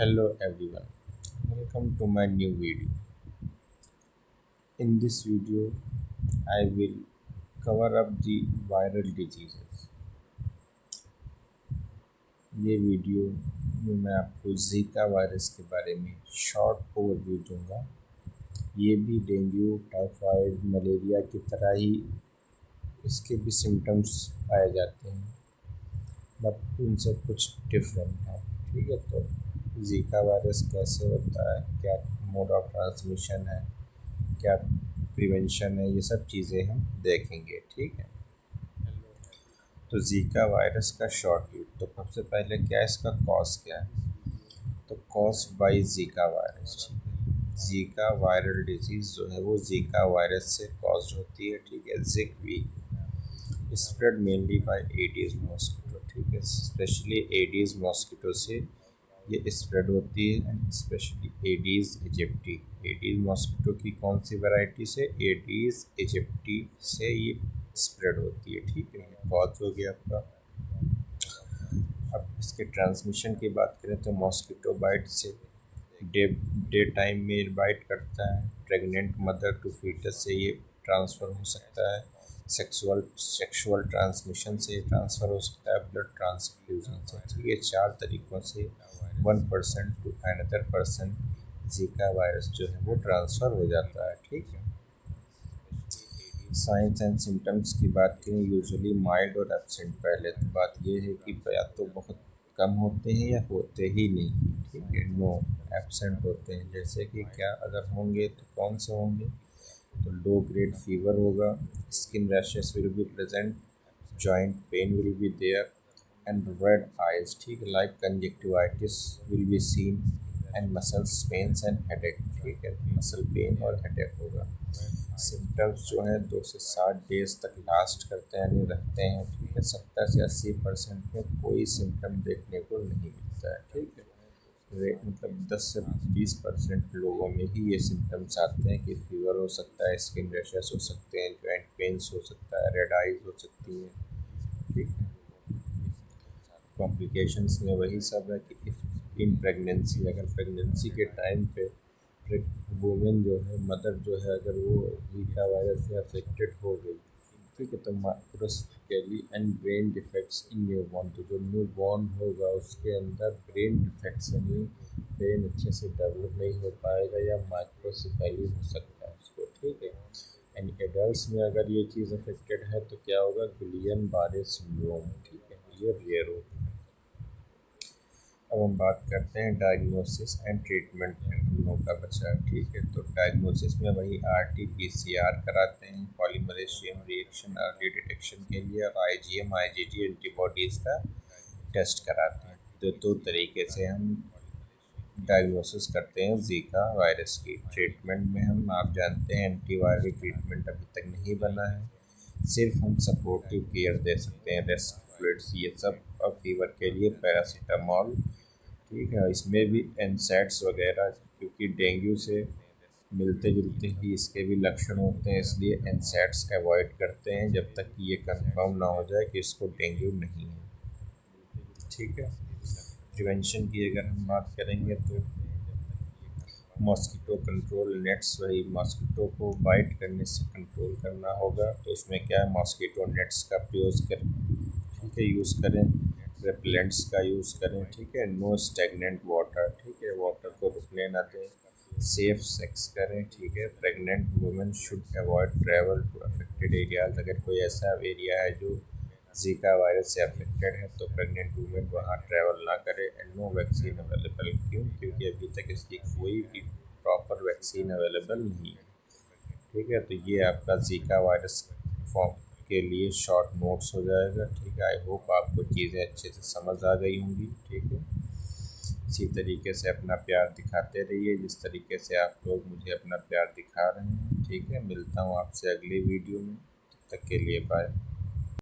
Hello everyone, welcome to my new video. In this video, I will cover up the viral diseases. ये video में मैं आपको Zika virus के बारे में शॉर्ट ओवरव्यू दूंगा। ये भी डेंगू, टाइफाइड, मलेरिया की तरह ही इसके भी सिम्टम्स पाए जाते हैं, बट इनसे कुछ डिफरेंट है। ठीक है, तो जीका वायरस कैसे होता है, क्या मोड ऑफ ट्रांसमिशन है, क्या प्रिवेंशन है, ये सब चीज़ें हम देखेंगे। ठीक है, तो जीका वायरस का शॉर्ट व्यू। तो सबसे पहले क्या इसका कॉज क्या है, तो कॉज बाय जीका वायरस। ठीक है, जीका वायरल डिजीज़ जो है वो जीका वायरस से कॉज होती है। ठीक है, Zika spread mainly by Aedes mosquito. ठीक है, स्पेशली एडीज मॉस्किटो से ये स्प्रेड होती है, specially Aedes aegypti. Aedes mosquito की कौन सी वैरायटी से? एडीज इजिप्टी से ये स्प्रेड होती है। ठीक है, कॉज हो गया आपका। अब इसके ट्रांसमिशन की बात करें तो मॉस्किटो बाइट से डे टाइम में बाइट करता है। प्रेग्नेंट मदर टू फीटस से ये ट्रांसफ़र हो सकता है। सेक्सुअल ट्रांसमिशन से ट्रांसफ़र हो सकता है। ब्लड ट्रांसफ्यूजन से। ठीक है, 4 तरीक़ों से 1% to another person Zika virus जो है वो ट्रांसफ़र हो जाता है। ठीक है, साइंस एंड सिम्टम्स की बात करें, यूजुअली माइल्ड और एब्सेंट। पहले तो बात ये है कि या तो बहुत कम होते हैं या होते ही नहीं। ठीक है, नो, एब्सेंट होते हैं। जैसे कि क्या अगर होंगे तो कौन से होंगे, तो लो ग्रेड फीवर होगा, skin rashes will be present, joint pain will be there and red eyes. ठीक है, like conjunctivitis will be seen and muscles pains and headache. ठीक है, मसल पेन और हेडेक होगा। सिम्टम्स जो हैं 2 से 7 डेज तक लास्ट करते हैं, यानी रहते हैं। ठीक है, 70 से 80% में कोई सिम्टम देखने को नहीं मिलता है। ठीक है, मतलब 10 से 20% लोगों में ही ये सिम्टम्स आते हैं कि फीवर हो सकता है, स्किन रैशेस हो सकते हैं, जॉइंट पेन्स हो सकता है, रेड आइज हो सकती हैं। ठीक है, कॉम्प्लिकेशंस में वही सब है कि इफ़ इन प्रेगनेंसी, अगर प्रेगनेंसी के टाइम पे वुमेन जो है, मदर जो है, अगर वो जीका वायरस से अफेक्टेड हो गई, ठीक है, तो microscopically and brain defects in new born, तो जो न्यू बॉर्न होगा उसके अंदर ब्रेन डिफेक्ट्स, यानी ब्रेन अच्छे से डेवलप नहीं हो पाएगा या माइक्रोसेफेली हो सकता है उसको। ठीक है, एंड एडल्ट में अगर ये चीज़ अफेक्टेड है तो क्या होगा, गुलियन बारे सिंड्रोम। ठीक है, ये रेयर होता है। अब हम बात करते हैं डायग्नोसिस एंड ट्रीटमेंट में हम लोगों का बचा। ठीक है, तो डायग्नोसिस में वही RT-PCR कराते हैं, polymerase chain reaction early detection के लिए, और IgM IgG एंटीबॉडीज़ का टेस्ट कराते हैं। तो 2 तरीके से हम डायग्नोसिस करते हैं जीका वायरस की। ट्रीटमेंट में हम, आप जानते हैं, एंटीवायरल ट्रीटमेंट अभी तक नहीं बना है, सिर्फ हम सपोर्टिव केयर दे सकते हैं, रेस्ट फ्लूइड्स ये सब, और फीवर के लिए पैरासीटामॉल। ठीक है, इसमें भी एनसैड्स वगैरह, क्योंकि डेंगू से मिलते जुलते ही इसके भी लक्षण होते हैं, इसलिए एनसैड्स अवॉइड करते हैं जब तक कि ये कंफर्म ना हो जाए कि इसको डेंगू नहीं है। ठीक है, प्रिवेंशन की अगर हम बात करेंगे तो मॉस्किटो कंट्रोल नेट्स, वही मॉस्किटो को बाइट करने से कंट्रोल करना होगा। तो इसमें क्या है, मॉस्किटो नेट्स का यूज़ करें। ठीक है, यूज़ करें, रेपेलेंट्स का यूज़ करें। ठीक है, नो स्टेगनेंट वाटर। ठीक है, वाटर को रुकने ना दें। सेफ सेक्स करें। ठीक है, pregnant women should avoid travel to affected areas. अगर कोई ऐसा एरिया है जो जीका वायरस से अफेक्टेड है तो प्रेग्नेंट वुमेन वहाँ ट्रैवल ना करे। And no vaccine available. क्यों? क्योंकि अभी तक इसकी कोई भी प्रॉपर वैक्सीन अवेलेबल नहीं है। ठीक है, तो ये आपका जीका वायरस फॉर्म के लिए शॉर्ट नोट्स हो जाएगा। ठीक है, आई होप आपको चीज़ें अच्छे से समझ आ गई होंगी। ठीक है, इसी तरीके से अपना प्यार दिखाते रहिए जिस तरीके से आप लोग मुझे अपना प्यार दिखा रहे हैं। ठीक है, मिलता हूँ आपसे अगले वीडियो में, तब तक के लिए बाय।